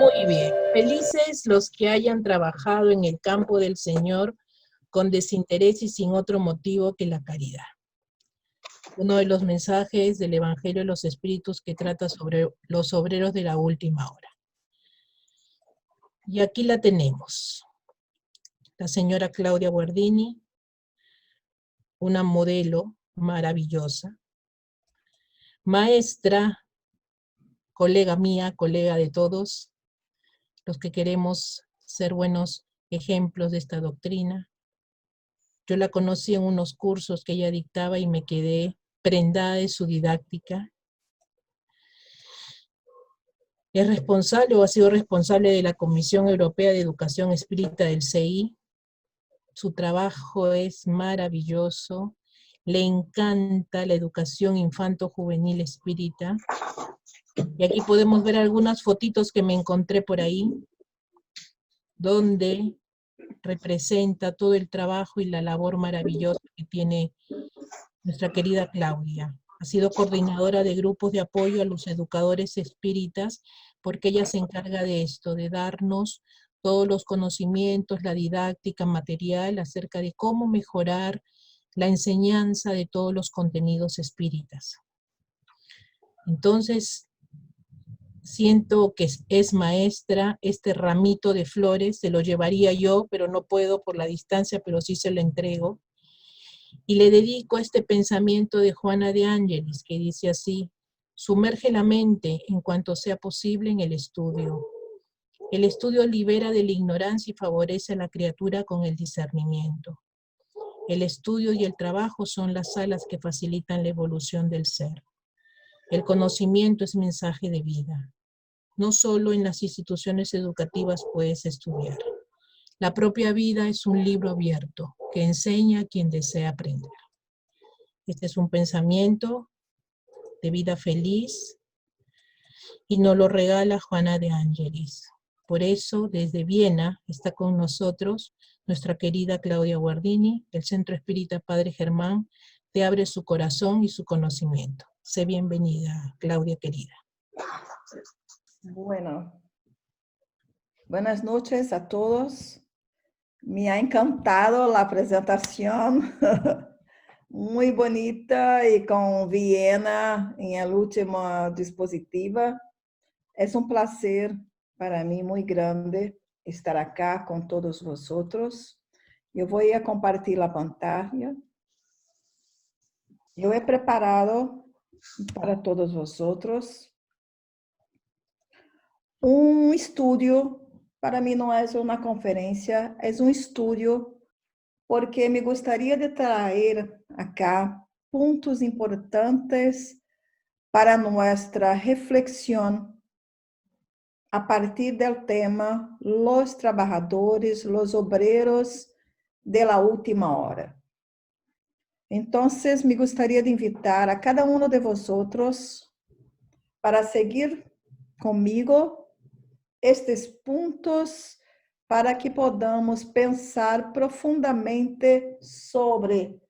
Muy bien. Felices los que hayan trabajado en el campo del Señor con desinterés y sin otro motivo que la caridad. Uno de los mensajes del Evangelio de los Espíritus que trata sobre los obreros de la última hora. Y aquí la tenemos. La señora Claudia Guardini, una modelo maravillosa, maestra, colega mía, colega de todos, los que queremos ser buenos ejemplos de esta doctrina. Yo la conocí en unos cursos que ella dictaba y me quedé prendada de su didáctica. Es responsable o ha sido responsable de la Comisión Europea de Educación Espírita del CI. Su trabajo es maravilloso. Le encanta la educación infanto-juvenil espírita. Y aquí podemos ver algunas fotitos que me encontré por ahí, donde representa todo el trabajo y la labor maravillosa que tiene nuestra querida Claudia. Ha sido coordinadora de grupos de apoyo a los educadores espíritas, porque ella se encarga de esto, de darnos todos los conocimientos, la didáctica material acerca de cómo mejorar la enseñanza de todos los contenidos espíritas. Entonces, siento que es maestra. Este ramito de flores se lo llevaría yo, pero no puedo por la distancia, pero sí se lo entrego. Y le dedico este pensamiento de Juana de Ángelis, que dice así: sumerge la mente en cuanto sea posible en el estudio. El estudio libera de la ignorancia y favorece a la criatura con el discernimiento. El estudio y el trabajo son las alas que facilitan la evolución del ser. El conocimiento es mensaje de vida. No solo en las instituciones educativas puedes estudiar. La propia vida es un libro abierto que enseña a quien desea aprender. Este es un pensamiento de vida feliz y nos lo regala Juana de Ángelis. Por eso, desde Viena está con nosotros nuestra querida Claudia Guardini. El Centro Espírita Padre Germán te abre su corazón y su conocimiento. Sé bienvenida, Claudia querida. Bueno, buenas noches a todos. Me ha encantado la presentación, muy bonita y con Viena en el último dispositivo. Es un placer para mí muy grande estar acá con todos vosotros. Eu vou compartilhar a pantalla. Eu he preparado para todos vosotros um estudo. Para mim não é uma conferência, é um estudo, porque me gostaria de trazer acá pontos importantes para nossa reflexão a partir do tema Los Trabajadores, Los Obreros de la Última Hora. Então, me gostaria de invitar a cada um de vosotros para seguir comigo estes pontos para que podamos pensar profundamente sobre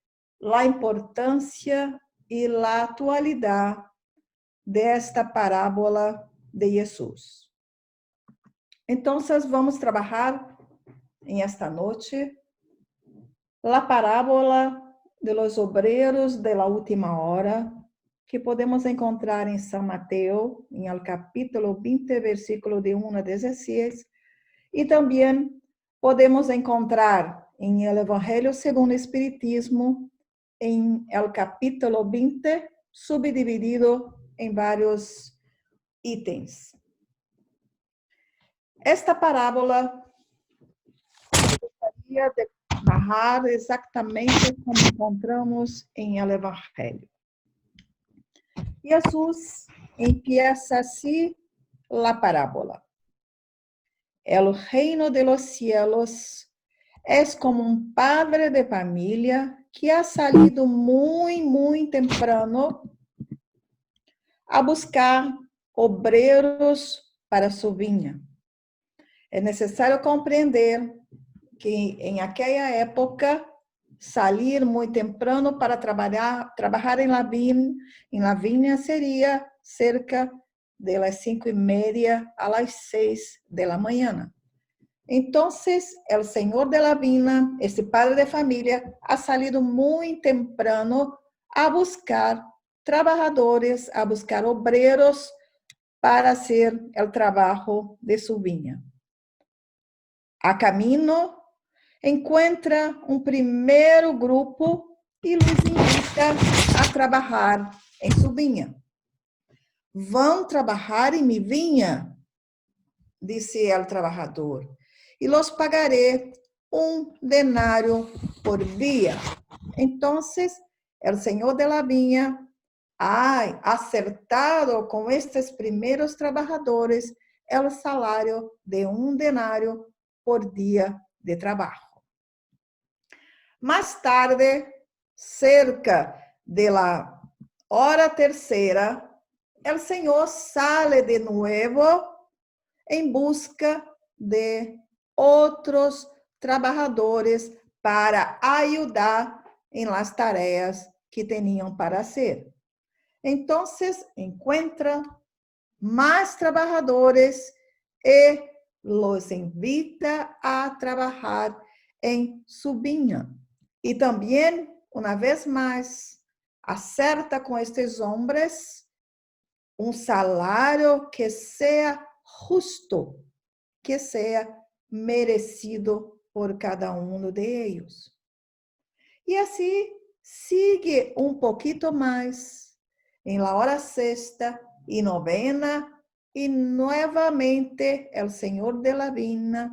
a importância e a atualidade desta parábola de Jesus. Então, vamos trabalhar em esta noite a parábola de los obreros de la última hora, que podemos encontrar em São Mateus, em el capítulo 20, versículo de 1 a 16, e também podemos encontrar em el Evangelho segundo o Espiritismo, em el capítulo 20, subdividido em vários itens. Esta parábola eu gostaria de narrar exatamente como encontramos em el Evangelho. Jesus empieza así la parábola. El reino de los cielos es como un padre de familia que ha salido muy temprano a buscar obreros para su viña. É necessário compreender que em aquela época salir muito temprano para trabalhar em la viña seria cerca de las 5:30 a las 6 de la mañana. Entonces, el señor de la viña, este padre de familia, ha salido muy temprano a buscar trabajadores, a buscar obreros para hacer el trabajo de su viña. A camino, encuentra un primer grupo y los invita a trabajar en su viña. Vão trabalhar em mi viña, disse el trabajador, e los pagaré 1 denario por dia. Entonces, el señor de la viña ha acertado con estes primeiros trabajadores el salario de 1 denario por día de trabajo. Más tarde, cerca de la hora tercera, el Señor sale de nuevo en busca de otros trabajadores para ayudar en las tareas que tenían para hacer. Entonces, encuentra más trabajadores y los invita a trabajar en su viña. Y también, una vez más, acerta con estos hombres um salário que seja justo, que seja merecido por cada um de eles. E assim sigue um pouquinho mais, em la hora sexta e novena, e novamente o senhor de la viña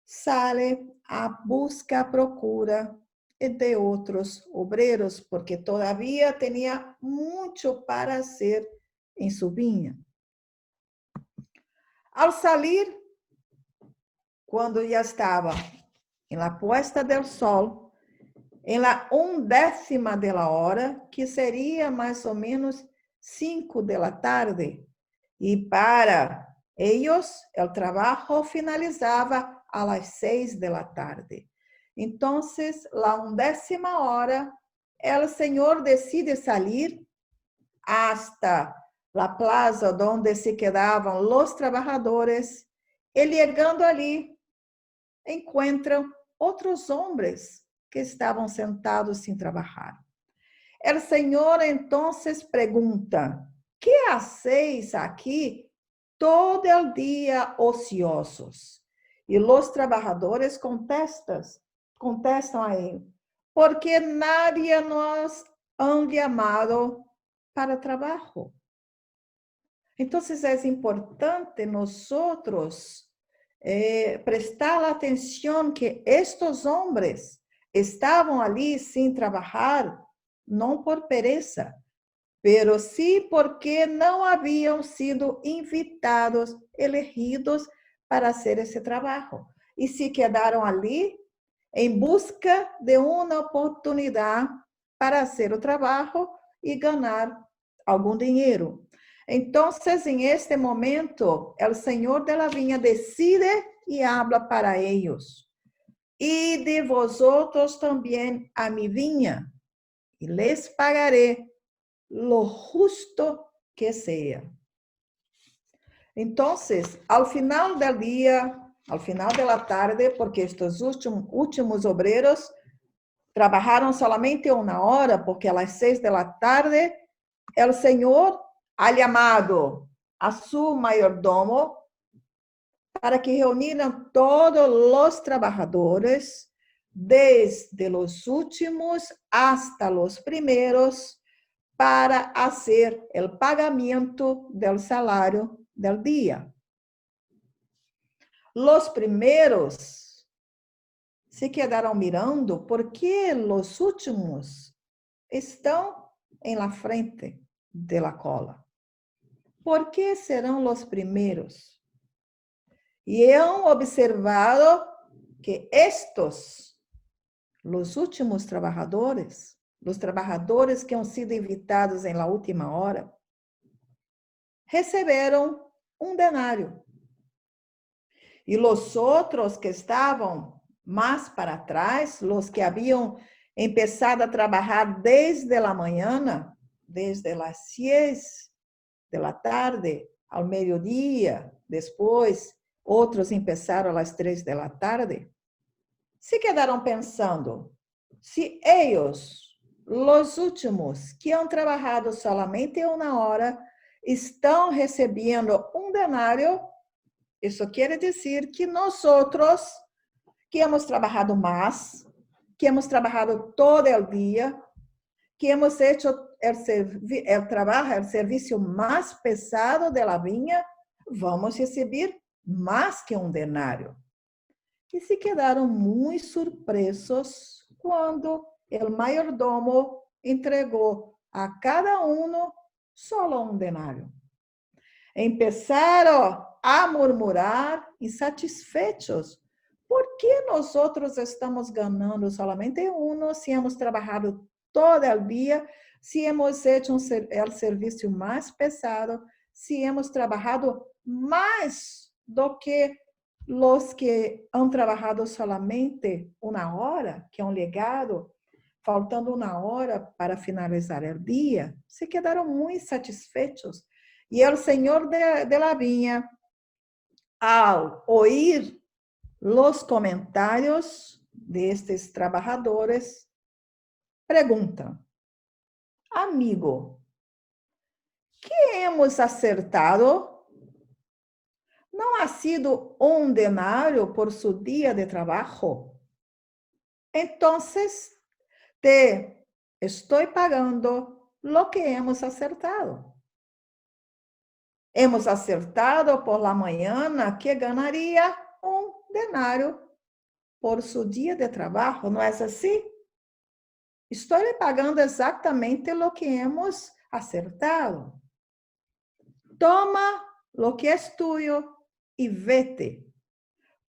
sale a busca, a procura de outros obreiros, porque todavía tinha muito para hacer em su viña. Al salir, quando já estava em la puesta del sol, em la 1/10 de la hora, que seria mais ou menos 5 de la tarde, e para eles, o trabalho finalizava a las 6 de la tarde. Então, la 1/10 hora, o Senhor decide salir hasta la plaza donde se quedavam os trabalhadores, e chegando ali, encontram outros homens que estavam sentados sem trabalhar. O Senhor então pergunta: "Que hacéis aqui todo o dia ociosos?" E os trabalhadores contestam a ele: "Porque nadie nos han llamado para trabalho." Então, é importante nós prestar atenção que estes homens estavam ali sem trabalhar, não por pereza, mas sim porque não haviam sido invitados, elegidos para fazer esse trabalho. E se quedaram ali em busca de uma oportunidade para fazer o trabalho e ganhar algum dinheiro. Então, em este momento, o Senhor de la viña decide e habla para eles: "E de vosotros também a mi viña, e les pagaré lo justo que sea." Então, ao final do dia, ao final da tarde, porque estes últimos obreiros trabalharam solamente 1 hora, porque às 6 da tarde, o Senhor ha llamado a su mayordomo para que reuniran todos los trabajadores, desde los últimos hasta los primeros, para hacer el pagamento del salario del día. Los primeros se quedaron mirando porque los últimos están en la frente de la cola. ¿Por qué serão os primeiros? E han observado que estes, os últimos trabalhadores, os trabalhadores que han sido invitados em la última hora, receberam 1 denário. E os outros que estavam mais para trás, os que haviam começado a trabalhar desde a manhã, desde as 6 da tarde ao meio-dia, depois outros começaram às 3 da tarde, se quedaram pensando, se eles, os últimos, que han trabalhado solamente 1 hora, estão recebendo um denário, isso quer dizer que nós outros, que hemos trabalhado mais, que hemos trabalhado todo o dia, que hemos hecho el trabajo, el serviço mais pesado de la vinha, vamos receber mais que um denário. E se quedaram muito surpresos quando o mayordomo entregou a cada um só um denário. Empezaram a murmurar insatisfeitos. Por que nós outros estamos ganhando solamente se hemos trabalhado todo o dia, se hemos hecho o serviço mais pesado, se hemos trabalhado mais do que os que han trabalhado solamente 1 hora, que han legado, faltando 1 hora para finalizar o dia, se quedaram muito satisfeitos. E o senhor de la vinha, ao ouvir os comentários destes trabalhadores, pergunta: amigo, que hemos acertado? Não ha sido um denário por su dia de trabalho? Então, te estou pagando lo que hemos acertado. Hemos acertado por la manhã que ganharia um denário por su dia de trabalho, não é assim? Estou lhe pagando exatamente o que hemos acertado. Toma lo que es tuyo y vete,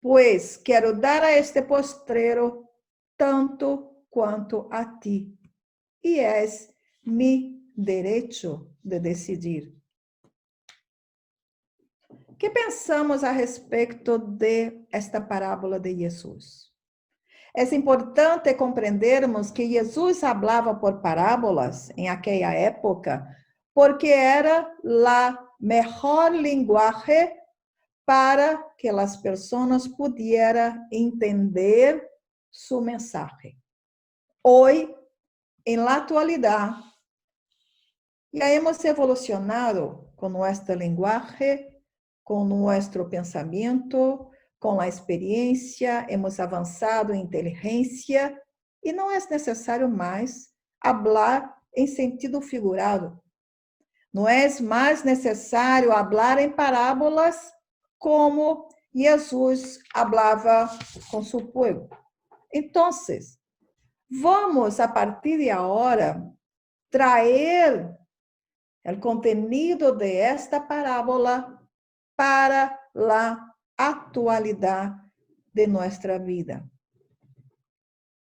pues quero dar a este postrero tanto quanto a ti, y es mi derecho de decidir. Que pensamos a respeito de esta parábola de Jesus? É importante compreendermos que Jesus falava por parábolas em aquela época, porque era a melhor linguagem para que as pessoas pudieran entender sua mensagem. Hoje, em la atualidade, já hemos evolucionado com nossa linguagem, com nosso pensamento, com a experiência, hemos avançado em inteligência e não é necessário mais falar em sentido figurado. Não é mais necessário falar em parábolas como Jesus falava com seu povo. Então, vamos a partir de agora trazer o contenido de esta parábola para a atualidade de nossa vida.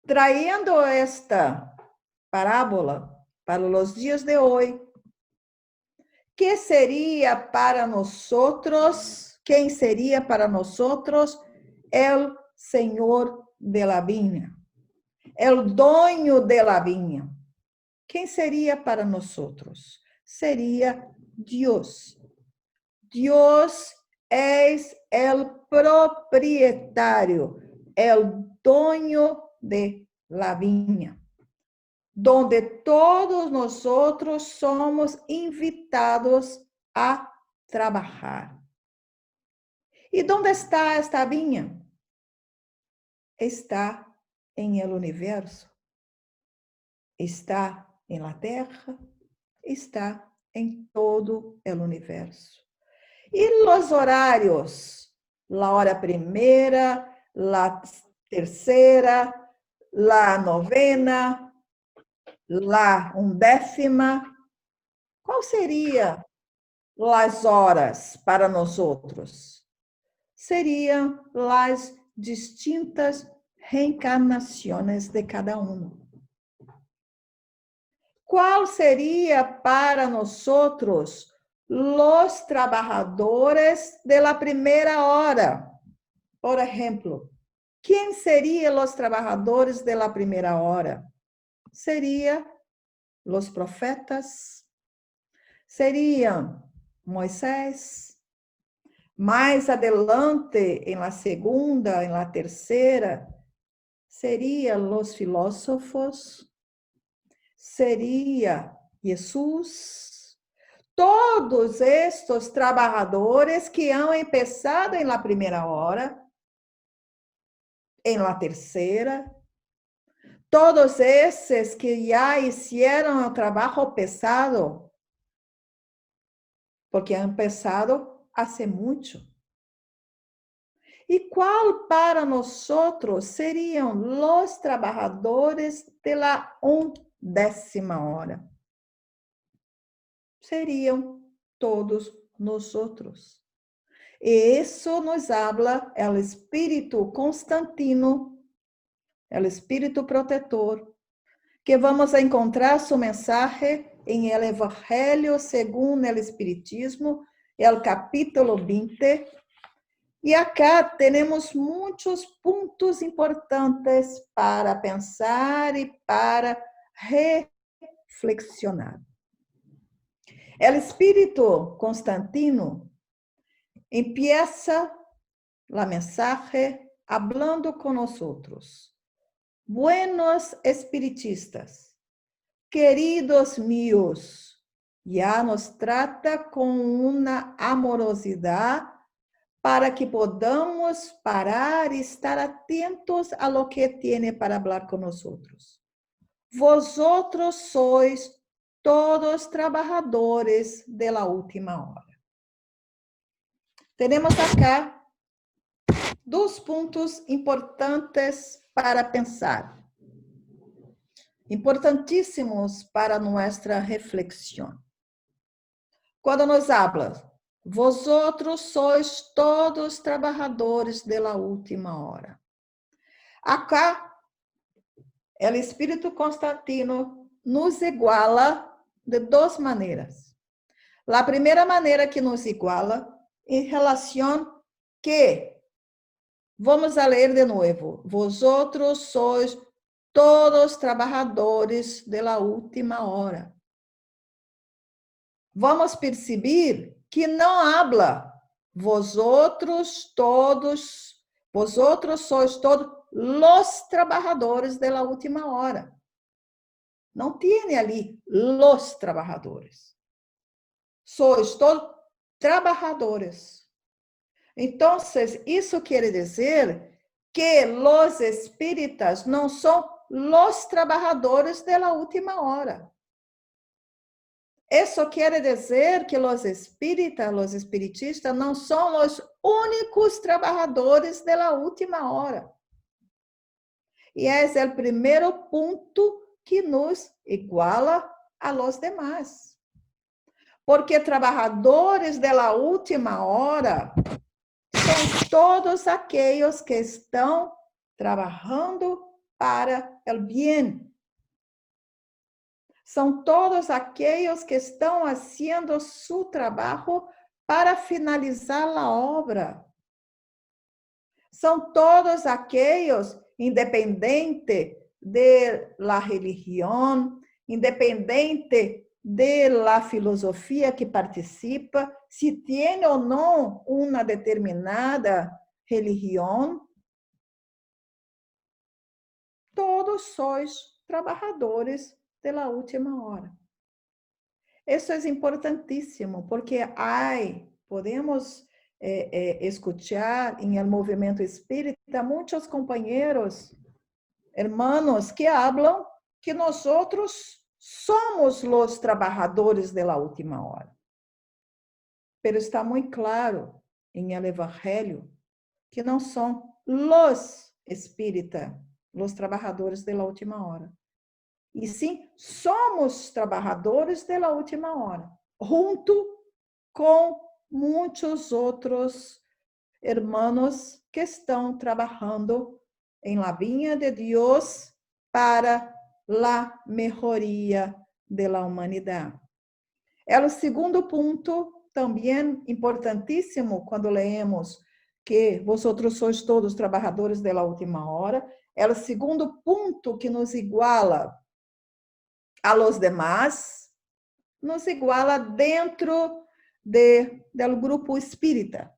Traindo esta parábola para os dias de hoje, que seria para nós, quem seria para nós o Senhor de la vinha, o dono de la vinha? Quem seria para nós? Seria Deus. Deus é o proprietário, o dono de la vinha, donde todos nós somos invitados a trabalhar. E onde está esta vinha? Está em el universo, está em la terra, está em todo o universo. E os horários? La hora primeira, la terceira, la novena, la 11ª. Qual seria as horas para nós outros? Seriam as distintas reencarnações de cada um. Qual seria para nós os trabalhadores de la primeira hora? Por exemplo, quem seriam os trabalhadores de la primeira hora? Seriam os profetas, seriam Moisés. Mais adelante, em la segunda, em la terceira, seriam os filósofos, seria Jesus, todos estes trabalhadores que han empezado em la primeira hora, em la terceira, todos esses que já hicieron o trabalho pesado, porque han empezado hace mucho. E qual para nós seriam os trabalhadores de la 10ª hora? Seriam todos nós. E isso nos habla o Espírito Constantino, o Espírito Protetor, que vamos a encontrar sua mensagem em el Evangelho segundo o Espiritismo, el capítulo 20. E acá temos muitos pontos importantes para pensar e para reflexionar. O Espírito Constantino empieza a mensagem hablando com nós. Buenos espiritistas, queridos míos, já nos trata com uma amorosidade para que podamos parar e estar atentos a lo que tiene para falar com nós. Vosotros sois todos trabalhadores de la última hora. Temos acá 2 pontos importantes para pensar, importantíssimos para nossa reflexão. Quando nos habla, vosotros sois todos trabalhadores de la última hora. Acá, o Espírito Constantino nos iguala de 2 maneiras. A primeira maneira que nos iguala em relação que, vamos a ler de novo, vosotros sois todos trabalhadores de la última hora. Vamos perceber que não habla vosotros sois todos los trabalhadores de la última hora. Não tem ali los trabalhadores. Sois todos trabalhadores. Então, isso quer dizer que os espíritas não são los trabalhadores de la última hora. Isso quer dizer que os espíritas, os espiritistas, não são os únicos trabalhadores de la última hora. E esse é o primeiro ponto que nos iguala a los demás. Porque trabalhadores de la última hora são todos aqueles que estão trabalhando para o bem. São todos aqueles que estão fazendo seu trabalho para finalizar a obra. São todos aqueles, independente de la religião, independente de la filosofia que participa, se tem ou não uma determinada religião, todos sois trabalhadores de la última hora. Isso é importantíssimo, porque podemos escuchar em el movimento espírita muitos companheiros, hermanos, que hablam que nós somos os trabalhadores de la última hora. Pero está muito claro em el Evangelho que não são los espíritas, os trabalhadores de la última hora. E sim, somos trabalhadores de la última hora, junto com muitos outros hermanos que estão trabalhando em la vinha de Deus para la mejoria de la humanidade. É o segundo ponto, também importantíssimo, quando leemos que vosotros sois todos trabalhadores de la última hora, é o segundo ponto que nos iguala a los demás, nos iguala dentro do grupo espírita.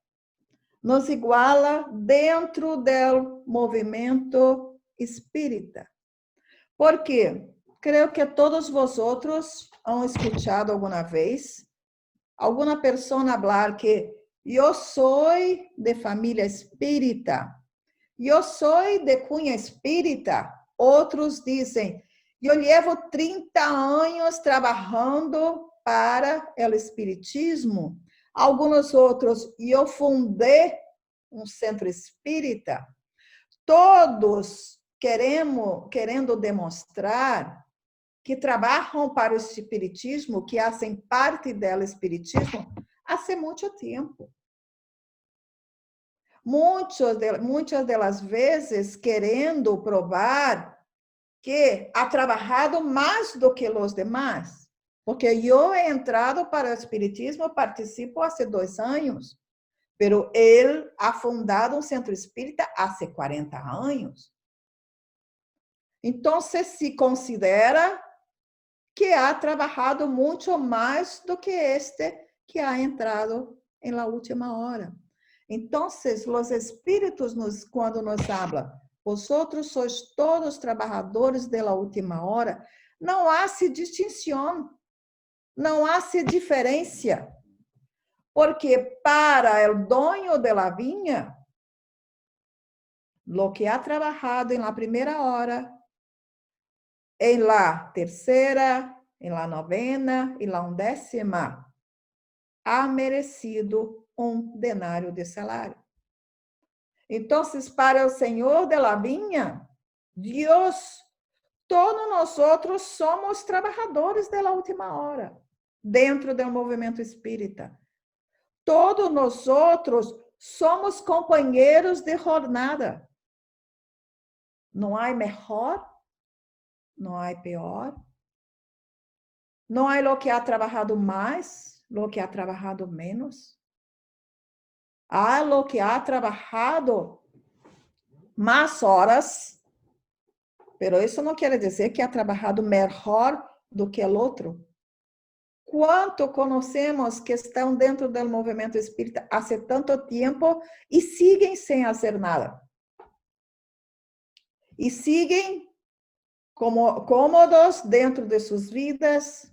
Nos iguala dentro do movimento espírita. Por quê? Creio que todos vosotros han escuchado alguma vez alguma pessoa falar que eu sou de família espírita, eu sou de cunha espírita. Outros dizem, eu levo 30 anos trabalhando para o espiritismo. Alguns outros, eu fundei um centro espírita. Todos querendo demonstrar que trabalham para o espiritismo, que fazem parte do espiritismo há muito tempo. Muitas delas vezes querendo provar que ha trabalhado mais do que os demais. Porque eu he entrado para o espiritismo, participo há 2 anos, pero ele ha fundado um centro espírita há 40 anos. Então, se considera que ha trabalhado muito mais do que este que ha entrado em la última hora. Então, os espíritos, quando nos hablam, vosotros sois todos trabalhadores de la última hora, não há distinção, não há diferença, porque para o dono de la vinha, lo que ha trabalhado em la primeira hora, em la terceira, em la novena e la 11ª, ha merecido denário de salário. Então, para o Senhor de la vinha, Deus, todos nós somos trabalhadores de la última hora, dentro do movimento espírita. Todos nós somos companheiros de jornada. Não há melhor, não há pior. Não há lo que ha trabalhado mais, lo que ha trabalhado menos. Há lo que ha trabalhado mais horas, pero isso não quer dizer que ha trabalhado melhor do que o outro. Quanto conhecemos que estão dentro do movimento espírita há tanto tempo e seguem sem fazer nada. E seguem como cômodos dentro de suas vidas,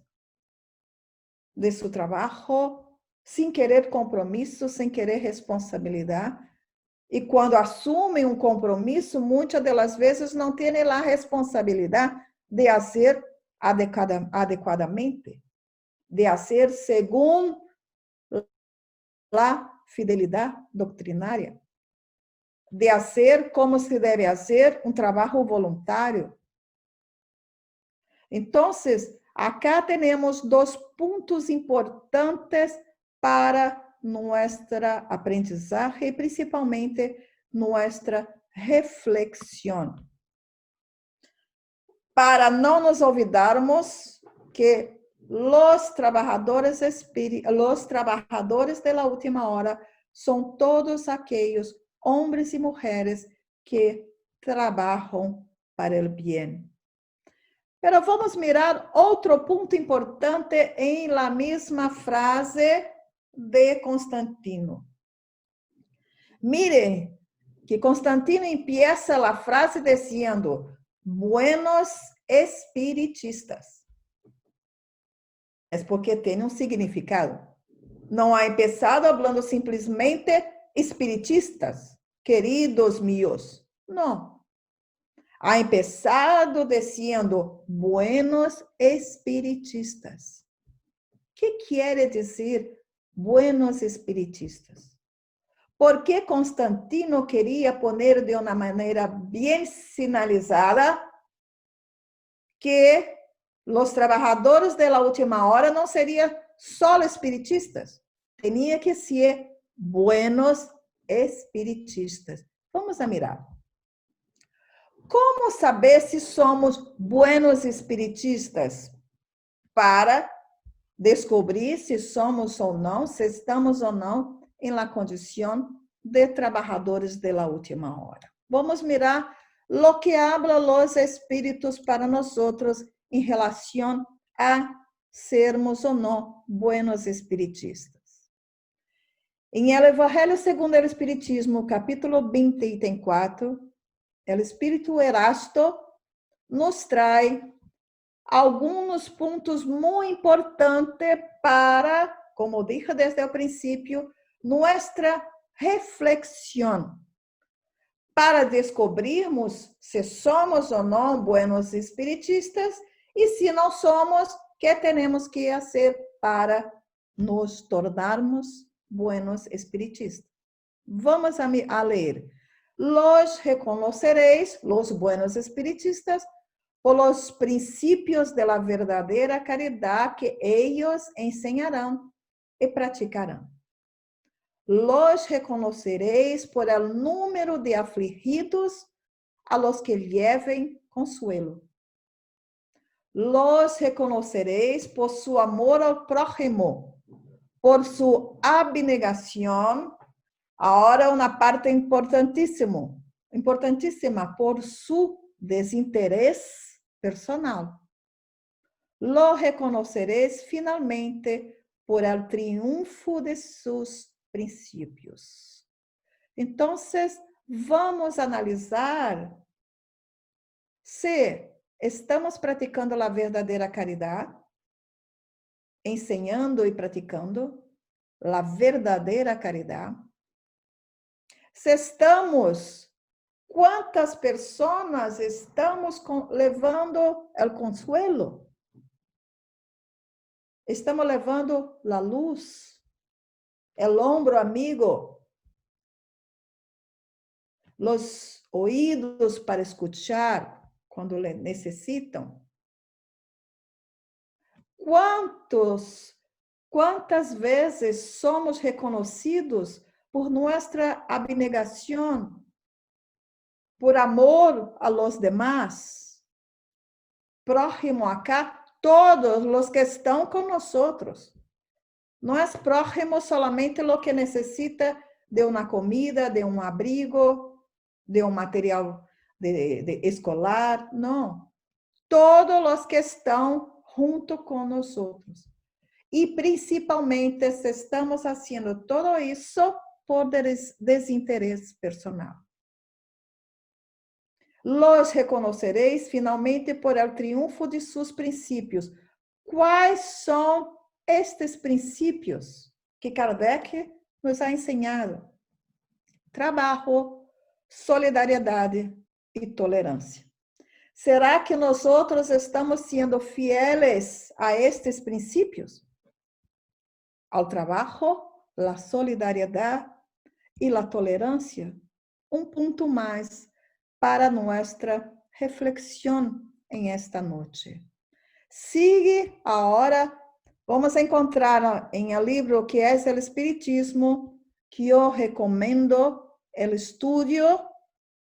de seu trabalho, sem querer compromisso, sem querer responsabilidade. E quando assumem compromisso, muitas das vezes não têm a responsabilidade de fazer adequadamente, de fazer segundo a fidelidade doutrinária, de fazer como se deve fazer trabalho voluntário. Então, acá temos 2 pontos importantes para nossa aprendizagem e principalmente nossa reflexão. Para não nos olvidarmos que os trabalhadores de la última hora são todos aqueles homens e mulheres que trabalham para o bem. Pero vamos mirar outro ponto importante em la mesma frase de Constantino. Mire que Constantino empieza a frase dizendo: buenos espiritistas. É porque tem significado. Não ha empezado hablando simplesmente espiritistas, queridos míos. Não. Ha empezado dizendo buenos espiritistas. Que quer dizer buenos espiritistas? Porque Constantino queria poner de uma maneira bem sinalizada que os trabalhadores da última hora não seriam só espiritistas, tinha que ser buenos espiritistas. Vamos a mirar. Como saber se somos buenos espiritistas? Para descobrir se somos ou não, se estamos ou não em la condição de trabalhadores de la última hora. Vamos mirar lo que habla los espíritos para nosotros em relação a sermos ou não buenos espiritistas. Em el Evangelho segundo o Espiritismo, capítulo 20, item 4, o Espírito Erasto nos traz alguns pontos muito importantes para, como dije desde o princípio, nossa reflexão, para descobrirmos se somos ou não buenos espiritistas e se não somos, que temos que fazer para nos tornarmos buenos espiritistas. Vamos a ler. Los reconoceréis, los buenos espiritistas, por los princípios de la verdadeira caridade que ellos enseñarán e praticarán. Los reconoceréis por el número de afligidos a los que lleven consuelo. Los reconoceréis por su amor al prójimo, por su abnegación. Ahora una parte importantíssima, por su desinterés personal. Lo reconoceréis finalmente por el triunfo de sus princípios. Entonces, vamos analisar se estamos praticando a verdadeira caridade, ensinando e praticando a verdadeira caridade. Se estamos, quantas pessoas estamos levando o consuelo? Estamos levando a luz, o ombro amigo, os ouvidos para escuchar quando necessitam. Quantas vezes somos reconhecidos por nossa abnegação, por amor a los demás? Próximo acá, todos os que estão com nós. Não é próximo solamente o que necessita de uma comida, de um abrigo, de um material de escolar. Não. Todos os que estão junto com nós. E principalmente se estamos fazendo tudo isso por desinteresse personal. Los reconoceréis finalmente por el triunfo de sus princípios. Quais são estes princípios que Kardec nos ha ensinado? Trabalho, solidariedade e tolerância. Será que nós estamos sendo fieles a estes princípios? Ao trabalho, a solidariedade e a tolerância? Um ponto mais para nossa reflexão em esta noite. Sigue agora, vamos encontrar em el livro que é o Espiritismo, que eu recomendo o estudio,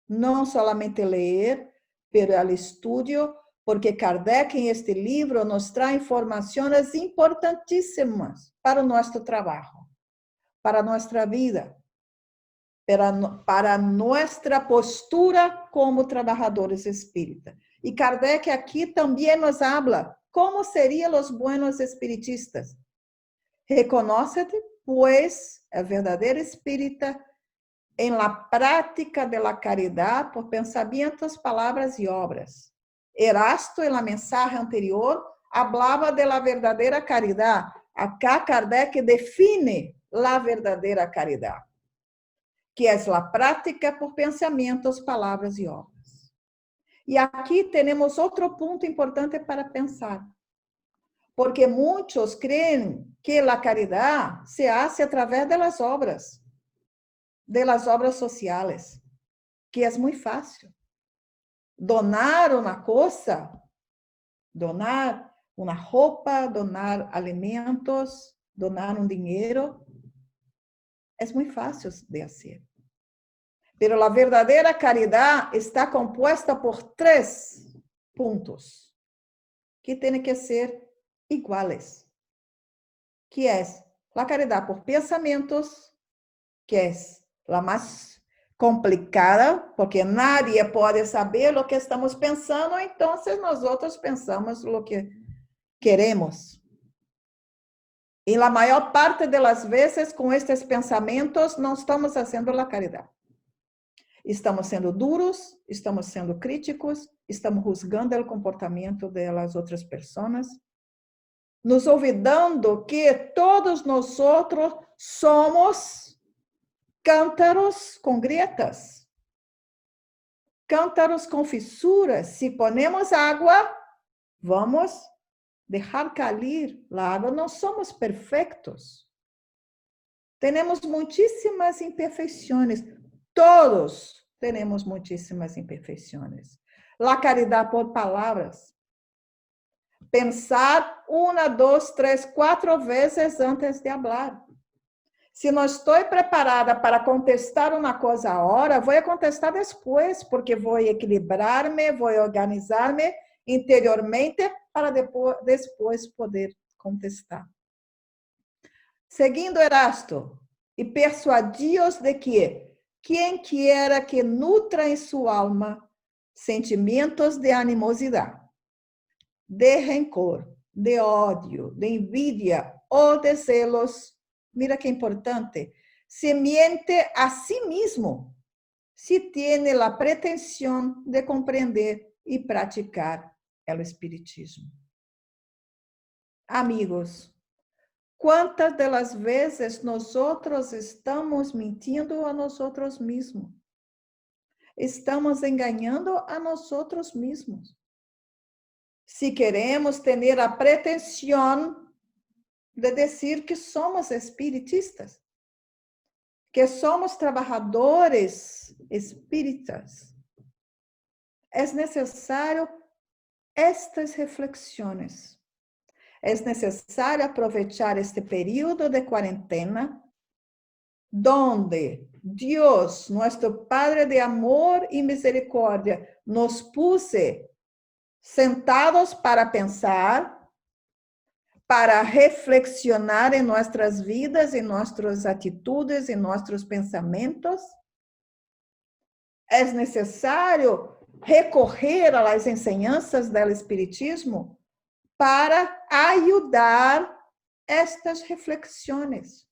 não solamente ler, pero el estudio, porque Kardec em este livro nos traz informações importantíssimas para o nosso trabalho, para nossa vida, para nossa postura como trabalhadores espíritas. E Kardec aqui também nos habla como seriam os buenos espiritistas. Reconócete, pues, el verdadeiro espírita em la prática de la caridad por pensamientos, palavras e obras. Erasto, em la mensagem anterior, hablaba de la verdadeira caridad. Acá Kardec define la verdadeira caridad, que é a prática por pensamentos, palavras e obras. E aqui temos outro ponto importante para pensar, porque muitos creem que a caridade se hace através das obras sociais, que é muito fácil. Donar uma coisa, donar uma roupa, donar alimentos, donar um dinheiro, é muito fácil de fazer. Pero a verdadeira caridade está composta por 3 pontos que têm que ser iguais, que é a caridade por pensamentos, que é a mais complicada, porque nadie pode saber o que estamos pensando, então nós outros pensamos o que queremos. E la maior parte das vezes, com estes pensamentos, não estamos fazendo a caridade. Estamos sendo duros, estamos sendo críticos, estamos juzgando o comportamento das outras pessoas, nos olvidando que todos nós somos cântaros com grietas, cântaros com fissuras. Se ponemos água, vamos deixar cair a água. Não somos perfeitos. Temos muitíssimas imperfeições. Todos temos muitíssimas imperfeições. La caridade por palavras. Pensar 1, 2, 3, 4 vezes antes de falar. Se não estou preparada para contestar uma coisa agora, vou contestar depois, porque vou equilibrar-me, vou organizar-me interiormente para depois poder contestar. Seguindo Erasto, e persuadi-os de que quem quiera que nutra em sua alma sentimentos de animosidade, de rancor, de ódio, de envidia ou de celos, mira que importante, se miente a si mesmo, se tiene a pretensão de compreender e praticar o espiritismo. Amigos, quantas das vezes nós estamos mentindo a nós mesmos? Estamos enganando a nós mesmos. Se queremos ter a pretensão de dizer que somos espiritistas, que somos trabalhadores espíritas, é necessário estas reflexões. É necessário aproveitar este período de quarentena, donde Deus, nosso Padre de amor e misericórdia, nos puse sentados para pensar, para reflexionar em nossas vidas, em nossas atitudes, em nossos pensamentos. É necessário recorrer às enseñanças do Espiritismo para ajudar estas reflexões.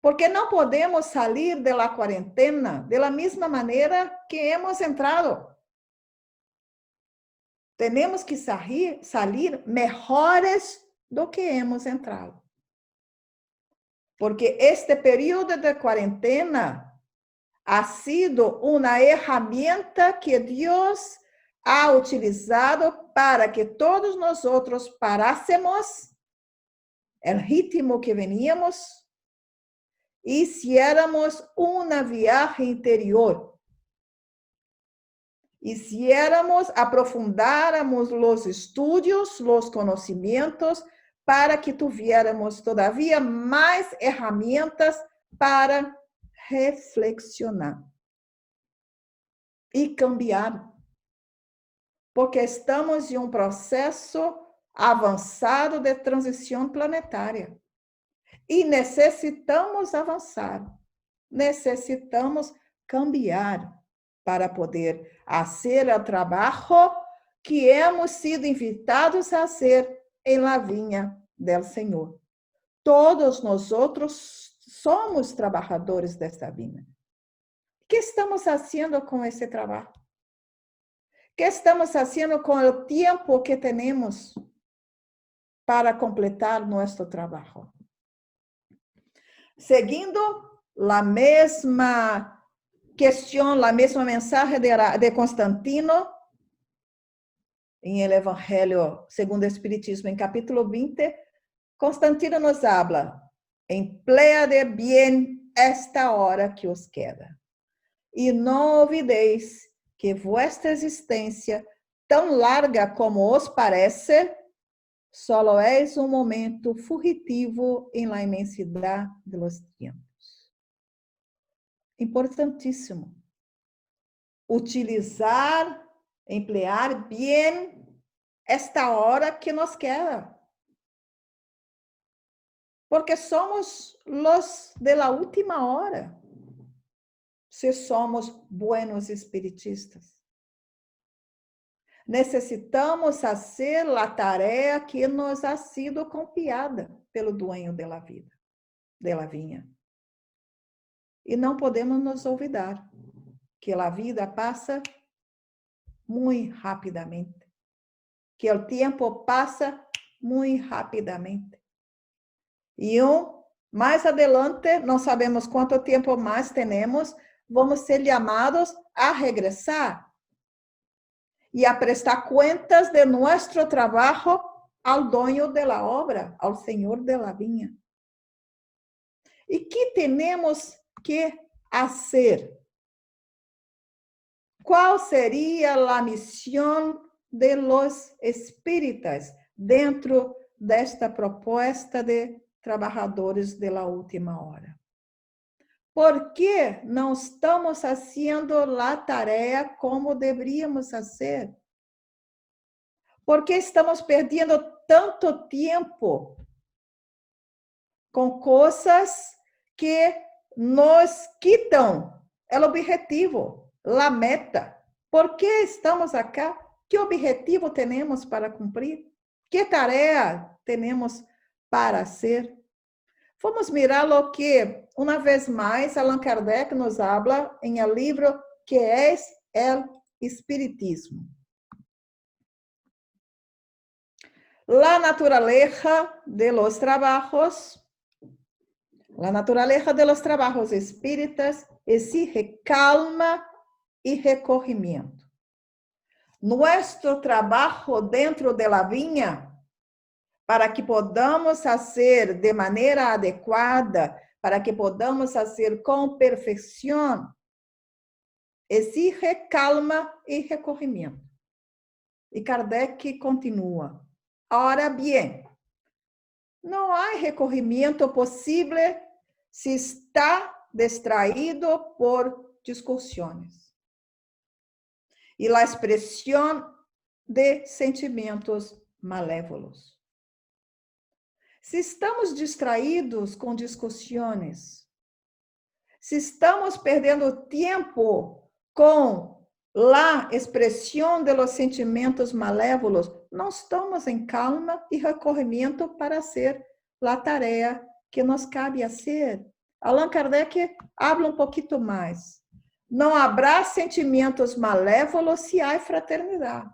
Porque não podemos sair da quarentena da mesma maneira que hemos entrado. Temos que sair melhores do que hemos entrado. Porque este período de quarentena ha sido uma ferramenta que Deus ha utilizado para que todos nós parássemos o ritmo que veníamos e hiciéramos uma viagem interior. Aprofundáramos os estudos, os conhecimentos, para que tuviéramos todavia mais ferramentas para reflexionar e cambiar. Porque estamos em um processo avançado de transição planetária. E necessitamos avançar, necessitamos cambiar para poder fazer o trabalho que hemos sido invitados a fazer em la vinha del Senhor. Todos nós somos trabalhadores desta vinha. O que estamos fazendo com esse trabalho? O que estamos fazendo com o tempo que temos para completar nosso trabalho? Seguindo a mesma questão, a mesma mensagem de Constantino, em el Evangelho segundo o Espiritismo, em capítulo 20, Constantino nos habla: empleade bien esta hora que os queda, e não olvideis que vuestra existência, tão larga como os parece, solo es um momento fugitivo em la imensidade de los tiempos. Importantíssimo. Emplear bem esta hora que nos queda. Porque somos los de la última hora, se somos buenos espiritistas. Necessitamos fazer a tarefa que nos ha sido confiada pelo dueño da vida, da vinha. E não podemos nos olvidar que a vida passa muito rapidamente, que o tempo passa muito rapidamente. E mais adelante, não sabemos quanto tempo mais temos, vamos ser chamados a regressar e a prestar contas de nosso trabalho ao dono da obra, ao Senhor de la vinha. E que temos que fazer? Qual seria a missão de los espíritas dentro desta proposta de trabalhadores de la última hora? Por que não estamos fazendo a tarefa como deveríamos fazer? Por que estamos perdendo tanto tempo com coisas que nos quitam o objetivo, a meta? Por que estamos aqui? Que objetivo temos para cumprir? Que tarefa temos para fazer? Vamos mirar o que, uma vez mais, Allan Kardec nos habla em el livro que é o Espiritismo. La naturaleza de los trabajos espíritas exige calma e recorrimiento. Nuestro trabalho dentro de la vinha, para que podamos fazer de maneira adequada, para que podamos fazer com perfeição, exige calma e recorrimiento. E Kardec continua: ora bien, não há recorrimiento possível se está distraído por discussões e a expressão de sentimentos malévolos. Se estamos distraídos com discussões, se estamos perdendo tempo com a expressão de los sentimentos malévolos, não estamos em calma e recorrimiento para hacer a tarefa que nos cabe hacer. Allan Kardec habla pouquinho mais. Não haverá sentimentos malévolos se há fraternidade.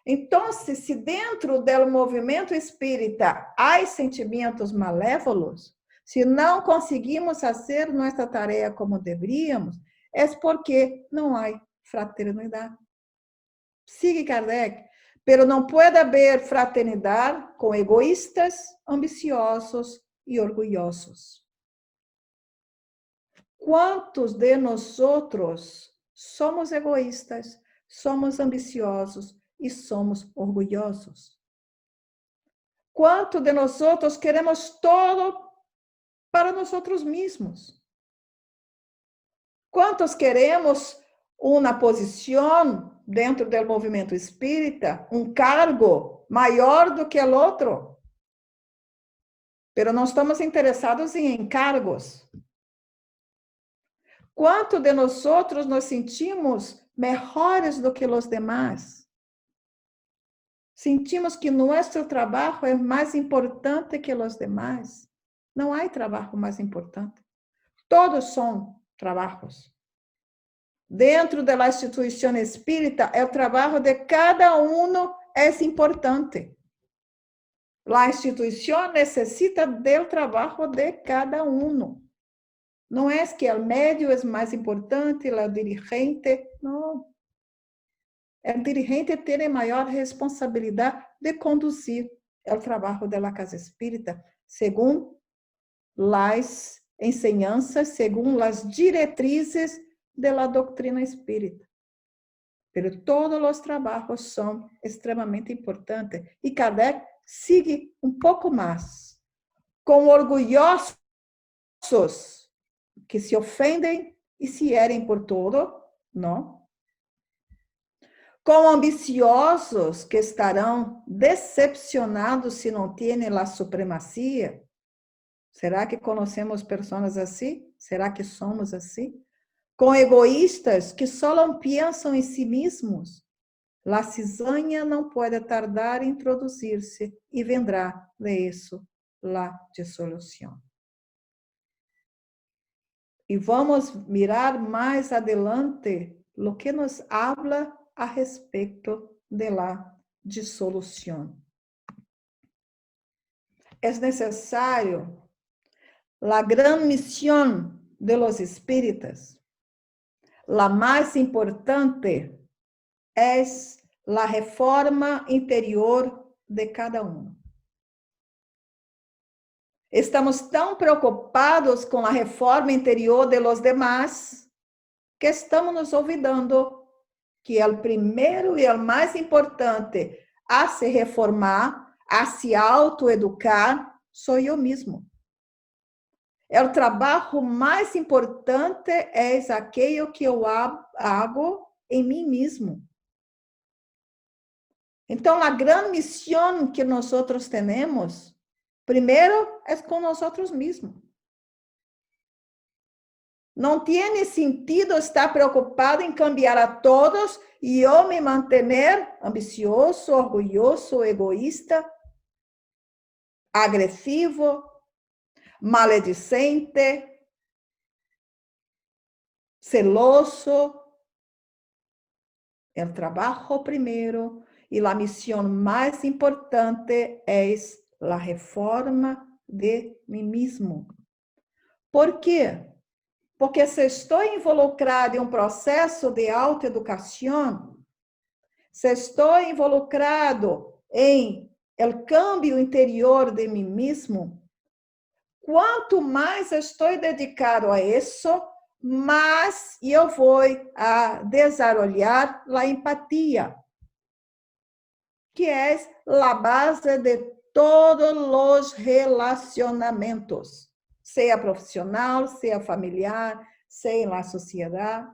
Então, se dentro do movimento espírita há sentimentos malévolos, se não conseguimos fazer nossa tarefa como deveríamos, é porque não há fraternidade. Sigue Kardec, pero não pode haver fraternidade com egoístas, ambiciosos e orgulhosos. Quantos de nós somos egoístas, somos ambiciosos e somos orgulhosos? Quanto de nós queremos todo para nós mesmos? Quantos queremos uma posição dentro do movimento espírita, cargo maior do que o outro? Pero não estamos interessados em encargos. Quanto de nós nos sentimos melhores do que os demais? Sentimos que nosso trabalho é mais importante que os demais. Não há trabalho mais importante. Todos são trabalhos. Dentro da instituição espírita, o trabalho de cada é importante. A instituição necessita do trabalho de cada Não é que o médio é mais importante, o dirigente, não. O dirigente tem maior responsabilidade de conduzir o trabalho da casa espírita, segundo as enseñanças, segundo as diretrizes da doutrina espírita. Pero todos os trabalhos são extremamente importantes. E Kardec sigue pouco mais. Com orgulhosos que se ofendem e se herem por todo, não? Com ambiciosos que estarão decepcionados se não têm a supremacia. Será que conhecemos pessoas assim? Será que somos assim? Com egoístas que só pensam em si mesmos. La cizaña não pode tardar em introduzir-se e vendrá de isso la dissolução. E vamos mirar mais adelante lo que nos habla a respeito de la dissolução. É necessário la gran misión de los espíritas. La más importante es la reforma interior de cada uno. Estamos tão preocupados com a reforma interior de los demás que estamos nos olvidando que o primeiro e o mais importante a se reformar, a se autoeducar, sou eu mesmo. O trabalho mais importante é aquele que eu hago em mim mesmo. Então, a grande missão que nós temos, primeiro, é com nós mesmos. Não tem sentido estar preocupado em cambiar a todos e eu me manter ambicioso, orgulhoso, egoísta, agressivo, maledicente, celoso. O trabalho primeiro e a missão mais importante é a reforma de mim mesmo. Por quê? Porque se estou involucrado em um processo de autoeducação, se estou involucrado em o câmbio interior de mim mesmo, quanto mais estou dedicado a isso, mais eu vou a desarrollar a empatia, que é a base de todos os relacionamentos, seja profissional, seja familiar, seja na sociedade.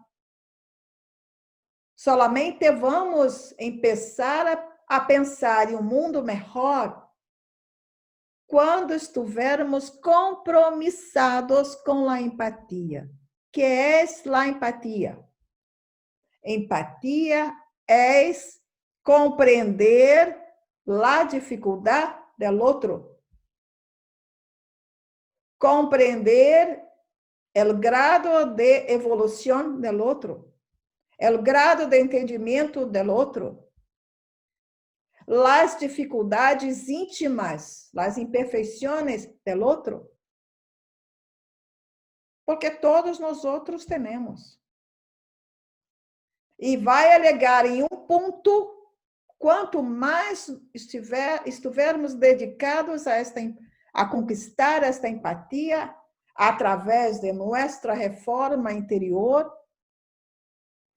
Solamente vamos começar a pensar em um mundo melhor quando estivermos compromissados com a empatia. Que é a empatia? Empatia é compreender a dificuldade do outro, compreender o grado de evolução do outro, o grado de entendimento do outro, as dificuldades íntimas, as imperfeições do outro, porque todos nós outros temos. E vai alegar em um ponto, quanto mais estivermos dedicados a conquistar esta empatia através de nossa reforma interior,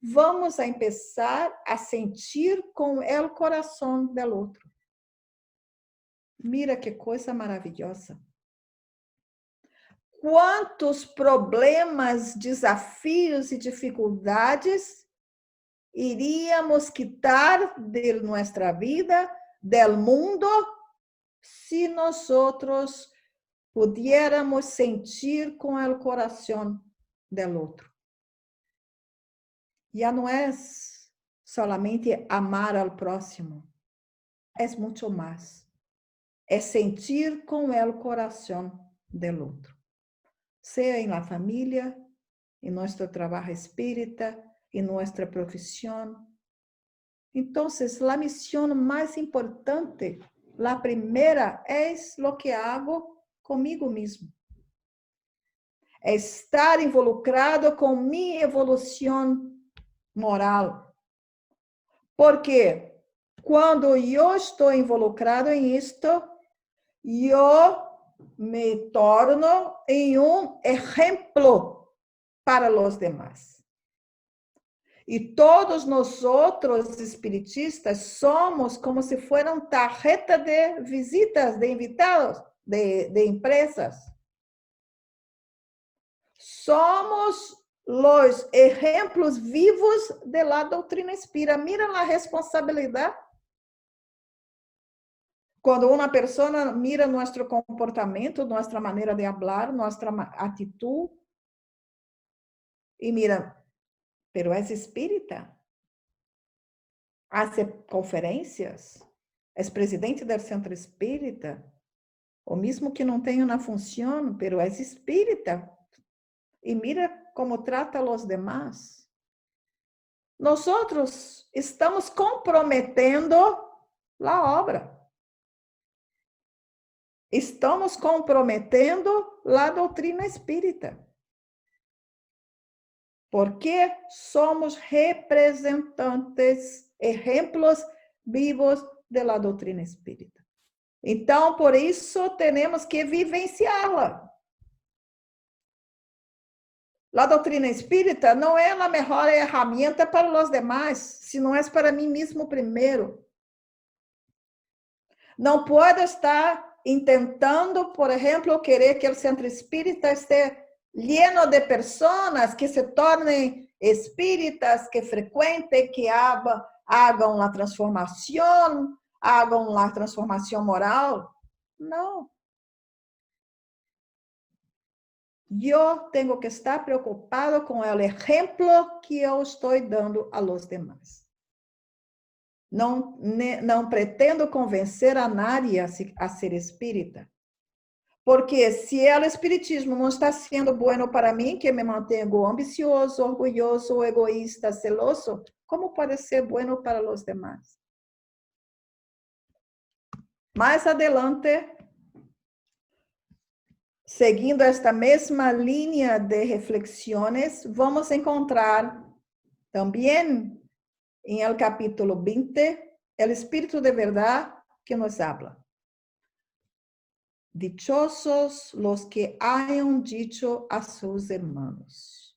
vamos a começar a sentir com o coração do outro. Mira que coisa maravilhosa. Quantos problemas, desafios e dificuldades iríamos quitar de nossa vida, do mundo, se nós pudiéramos sentir com o coração do outro. Já não é solamente amar ao próximo, é muito mais. É sentir com o coração do outro. Seja na família, em nosso trabalho espírita, em nossa profissão. Então, a missão mais importante, a primeira, é o que hago comigo mesmo. É estar involucrado com minha evolução moral. Porque quando eu estou involucrado em isto, eu me torno em um exemplo para os demais. E todos nós outros espiritistas somos como se fossem tarjeta de visitas, de invitados, de empresas. Somos os exemplos vivos de la doutrina espírita. Mira a responsabilidade. Quando uma pessoa mira nosso comportamento, nossa maneira de falar, nossa atitude, e mira, pero é espírita. hace conferências, é presidente do Centro Espírita, ou mesmo que não tenha uma função, pero é espírita, e mira como trata os demais. Nós estamos comprometendo a obra. Estamos comprometendo a doutrina espírita. Porque somos representantes, exemplos vivos da doutrina espírita. Então, por isso, temos que vivenciá-la. A doutrina espírita não é a melhor ferramenta para os demais, se não é para mim mesmo primeiro. Não pode estar tentando, por exemplo, querer que o centro espírita esteja lleno de pessoas que se tornem espíritas, que frequentem, que hagam a transformação moral. Não. Eu tenho que estar preocupado com o exemplo que eu estou dando a los demás. Não pretendo convencer a nadie a ser espírita. Porque se o espiritismo não está sendo bueno para mim, que me mantenho ambicioso, orgulhoso, egoísta, celoso, como pode ser bueno para os demás? Mais adelante, seguindo esta mesma linha de reflexões, vamos encontrar também em el capítulo 20, el Espírito de Verdade que nos habla. Dichosos los que hayan dicho a sus hermanos,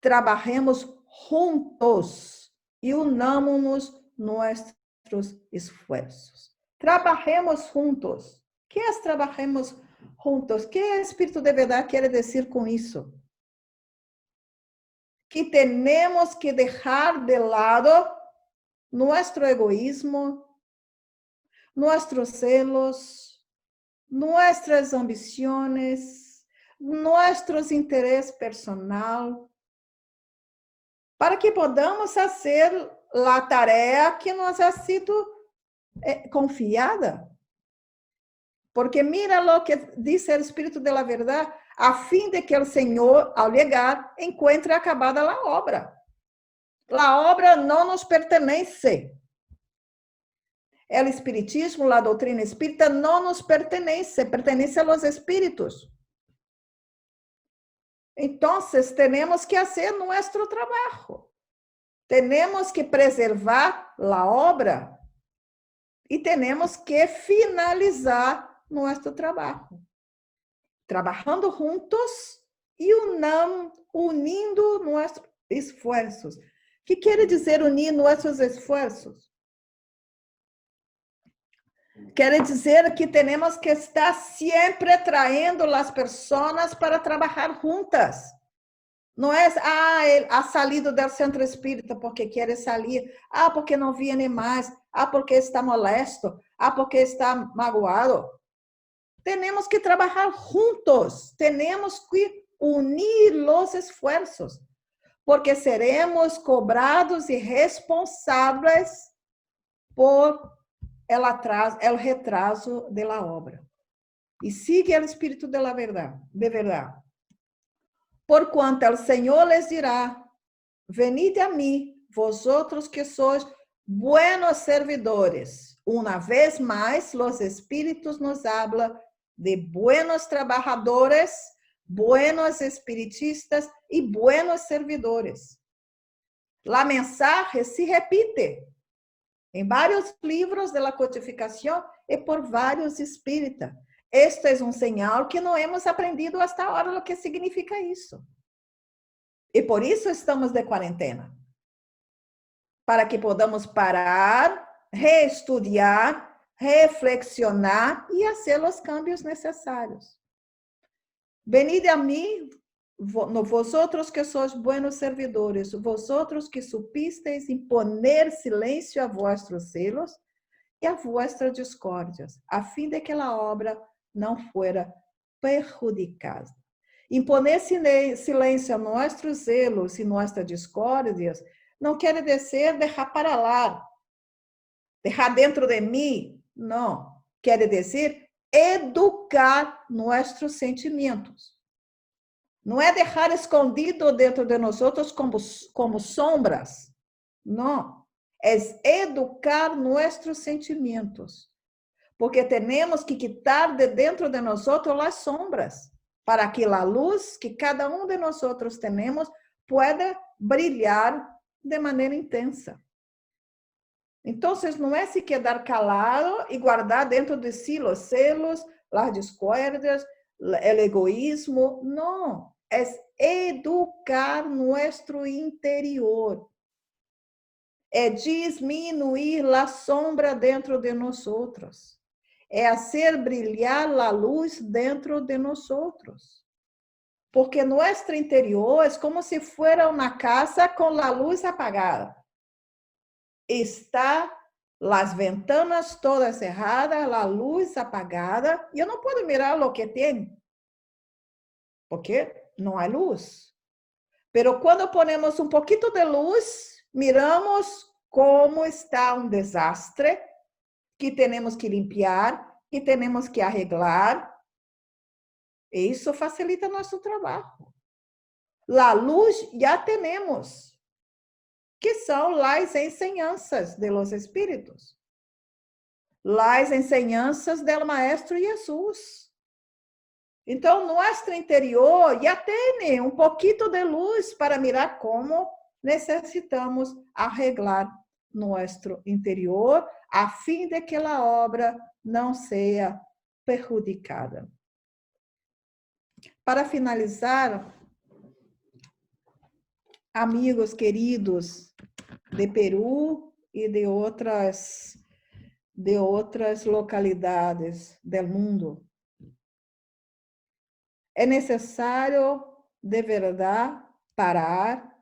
trabajemos juntos y unámonos nuestros esfuerzos. Trabajemos juntos. ¿Qué es trabajemos juntos? ¿Qué el Espíritu de Verdad quiere decir con eso? Que tenemos que dejar de lado nuestro egoísmo, nuestros celos, nuestras ambiciones, nuestros intereses personal, para que podamos fazer a tarefa que nos ha sido confiada. Porque mira lo que diz o Espírito de la Verdade, a fim de que o Senhor, ao chegar, encontre acabada a obra. A obra não nos pertence. O espiritismo, a doutrina espírita não nos pertence, pertence aos espíritos. Então, temos que fazer nosso trabalho. Temos que preservar a obra e temos que finalizar nosso trabalho. Trabalhando juntos e unindo nossos esforços. O que quer dizer unir nossos esforços? Quer dizer que temos que estar sempre atraindo as pessoas para trabalhar juntas. Não é, ele ha salido do centro espírita porque quer sair, porque não viene mais, porque está molesto, porque está magoado. Temos que trabalhar juntos, temos que unir os esforços, porque seremos cobrados e responsáveis por el retraso de la obra. E sigue o Espírito de verdade. Porquanto o Senhor les dirá, venid a mim, vosotros que sois buenos servidores. Uma vez mais, os Espíritos nos habla de buenos trabajadores, buenos espiritistas e buenos servidores. La mensagem se repite em vários livros da codificação e por vários espíritas. Este é um sinal que não hemos aprendido hasta agora o que significa isso. E por isso estamos de quarentena. Para que podamos parar, reestudiar, reflexionar e fazer os cambios necessários. Venid a mim, vosotros que sois buenos servidores, vosotros que supisteis imponer silêncio a vossos celos e a vossas discórdias, a fim de que a obra não fuera perjudicada. Imponer silêncio a nossos zelos e nossas discórdias não quer dizer deixar para lá, Dejar dentro de mim? Não. Quer dizer, educar nossos sentimentos. Não é deixar escondido dentro de nós outros como sombras. Não. É educar nossos sentimentos. Porque temos que quitar de dentro de nós outros as sombras, para que a luz que cada um de nós outros temos pueda brilhar de maneira intensa. Então, não é se quedar calado e guardar dentro de si os celos, as discórdias, o egoísmo. Não. É educar nosso interior. É diminuir a sombra dentro de nós outros. É fazer brilhar a luz dentro de nós outros. Porque nosso interior é como se fosse uma casa com a luz apagada. Está as ventanas todas cerradas, a luz apagada, e eu não posso mirar o que tem, porque não há luz. Pero quando ponemos um pouquinho de luz, miramos como está um desastre, que temos que limpar, que temos que arreglar. E isso facilita nosso trabalho. A luz já temos, que são as enseñanças de los espíritos. As enseñanças do Maestro Jesus. Então, nosso interior já tem um pouquinho de luz para mirar como necessitamos arreglar nosso interior, a fim de que a obra não seja prejudicada. Para finalizar, amigos queridos de Peru e de outras localidades do mundo, é necessário, de verdade, parar,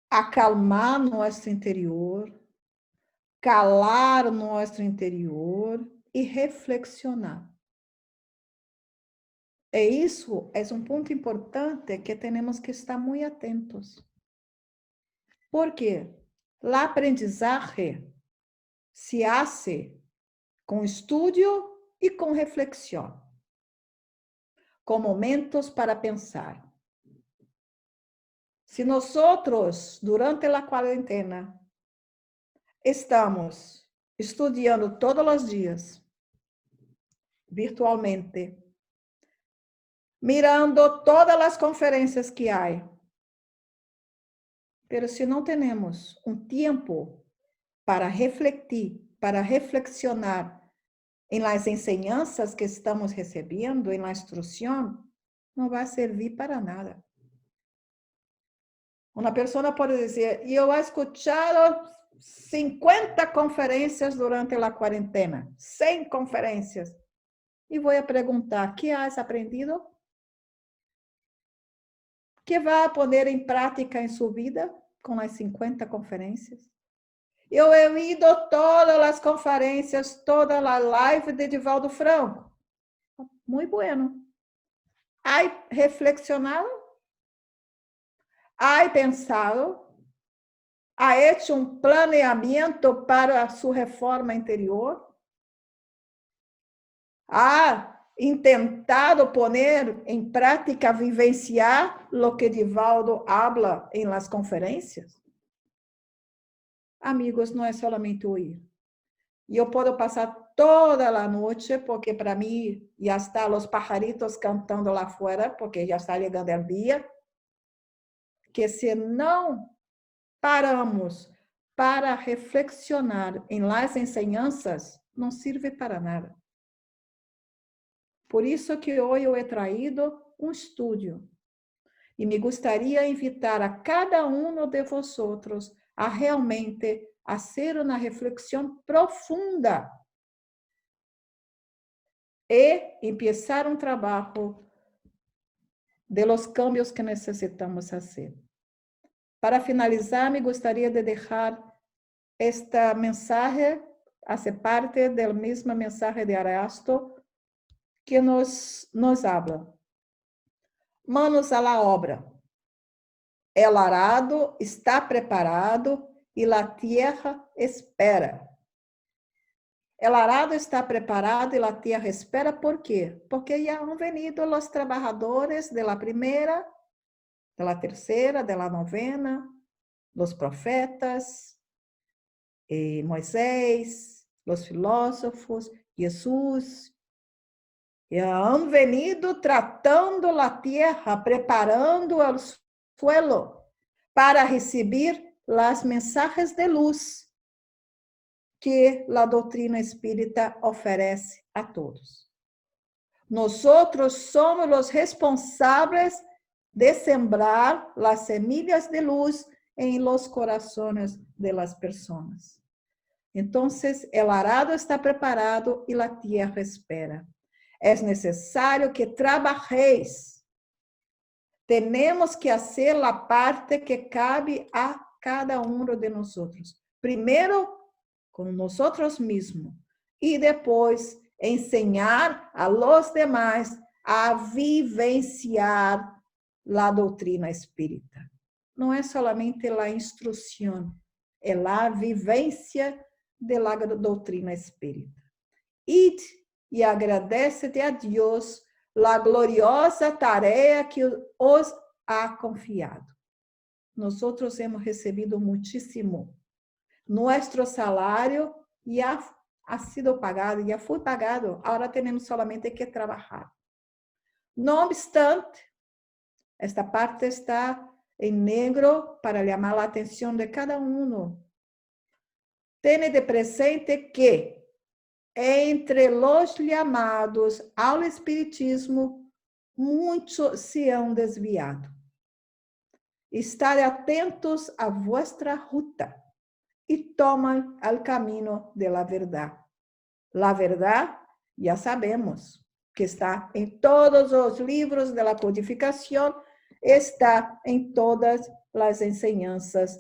acalmar nosso interior, calar nosso interior e reflexionar. E isso é um ponto importante que temos que estar muito atentos. Por quê? A aprendizagem se hace com estudo e com reflexão, com momentos para pensar. Se nós, durante a quarentena, estamos estudando todos os dias, virtualmente, mirando todas as conferências que há, pero se não temos um tempo para refletir, para reflexionar em las enseñanças que estamos recebendo, em la instrução, não vai servir para nada. Uma pessoa pode dizer, eu he escuchado 50 conferências durante a quarentena, 100 conferências. E vou perguntar, que has aprendido? Que vai pôr em prática em sua vida com as 50 conferências? Eu he ido todas as conferências, toda a live de Divaldo Franco. Muito bueno. Há reflexionado? Há pensado? Há hecho um planeamento para a sua reforma interior? Há intentado poner em prática, vivenciar o que Divaldo habla em las conferências? Amigos, não é solamente ouvir. E eu posso passar toda a noite, porque para mim já estão os pajaritos cantando lá fora, porque já está chegando o dia, que se não paramos para reflexionar em las enseñanças, não serve para nada. Por isso que hoje eu he traído um estudo. E me gostaria invitar a cada um de vosotros a realmente fazer uma reflexão profunda e começar um trabalho de los cambios que necessitamos fazer. Para finalizar, me gostaria de deixar esta mensagem, hace parte da mesma mensagem de Arasto, que nos habla. Manos a la obra. El arado está preparado y la tierra espera. El arado está preparado y la tierra espera. ¿Por qué? Porque ya han venido los trabajadores de la primera, de la tercera, de la novena, los profetas, Moisés, los filósofos, Jesús. Han venido tratando la tierra, preparando el suelo para recibir las mensajes de luz que la doutrina espírita oferece a todos. Nosotros somos los responsables de sembrar las semillas de luz en los corazones de las personas. Entonces, el arado está preparado y la tierra espera. Es necesario que trabajéis. Tenemos que hacer la parte que cabe a cada uno de nosotros. Primero, con nosotros mismos. Y después, enseñar a los demás a vivenciar la doutrina espírita. No es solamente la instrucción, es la vivencia de la doutrina espírita. Id e agradece-te a Deus la gloriosa tarefa que os ha confiado. Nosotros hemos recebido muchísimo. Nuestro salário já ha sido pagado, já foi pagado. Agora temos solamente que trabalhar. No obstante, esta parte está em negro para chamar a atenção de cada um. Tenha de presente que entre os chamados ao espiritismo, muitos se han desviado. Estarem atentos a vuestra ruta e tomam o caminho de la verdade. La verdade, já sabemos, que está em todos os livros de la codificação, está em todas as enseñanças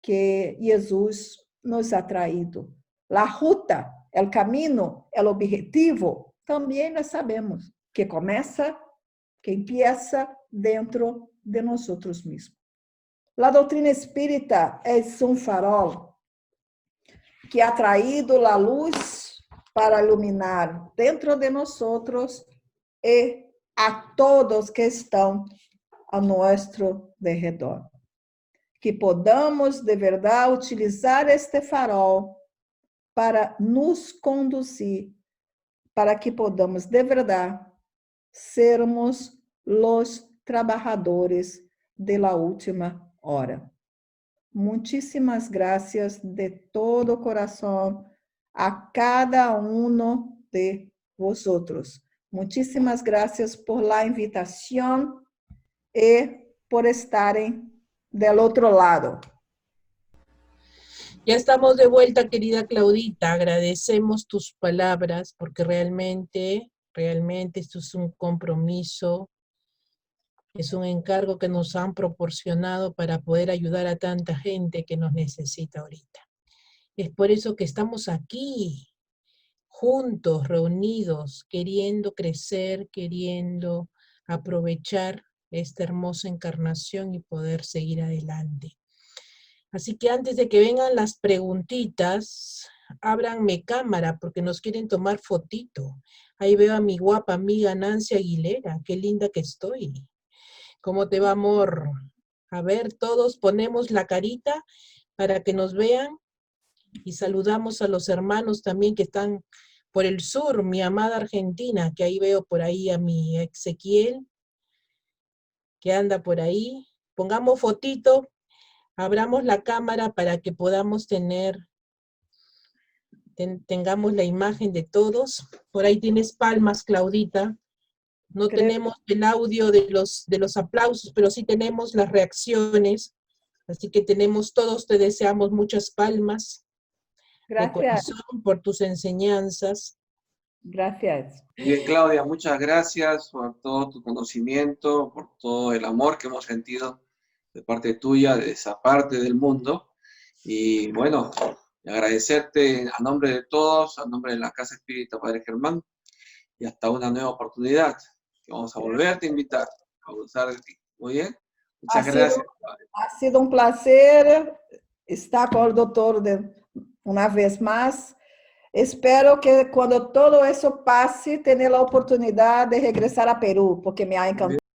que Jesus nos ha traído. La ruta, o caminho, o objetivo, também nós sabemos que começa, que empieza dentro de nós mesmos. La doutrina espírita é um farol que ha traído a luz para iluminar dentro de nós e a todos que estão a nosso derredor. Que podamos de verdade utilizar este farol para nos conduzir, para que podamos de verdade sermos os trabalhadores de la última hora. Muitíssimas graças de todo coração a cada um de vosotros. Muitíssimas graças por la invitação e por estarem del outro lado. Ya estamos de vuelta, querida Claudita. Agradecemos tus palabras porque realmente esto es un compromiso, es un encargo que nos han proporcionado para poder ayudar a tanta gente que nos necesita ahorita. Es por eso que estamos aquí, juntos, reunidos, queriendo crecer, queriendo aprovechar esta hermosa encarnación y poder seguir adelante. Así que antes de que vengan las preguntitas, ábranme cámara porque nos quieren tomar fotito. Ahí veo a mi guapa amiga Nancy Aguilera, qué linda que estoy. ¿Cómo te va, amor? A ver, todos ponemos la carita para que nos vean y saludamos a los hermanos también que están por el sur, mi amada Argentina, que ahí veo por ahí a mi Ezequiel, que anda por ahí. Pongamos fotito. Abramos la cámara para que podamos tengamos la imagen de todos. Por ahí tienes palmas, Claudita. No tenemos el audio de los aplausos, pero sí tenemos las reacciones. Así que todos te deseamos muchas palmas. Gracias. De corazón por tus enseñanzas. Gracias. Bien, Claudia, muchas gracias por todo tu conocimiento, por todo el amor que hemos sentido de parte tuya, de esa parte del mundo. Y bueno, agradecerte a nombre de todos, a nombre de la Casa Espírita Padre Germán, y hasta una nueva oportunidad, que vamos a volverte a invitar a usar de ti. Muy bien, muchas gracias. Ha sido un placer estar com o doutor uma vez mais. Espero que quando todo isso passe, tenha a oportunidade de regressar a Peru, porque me ha encantado.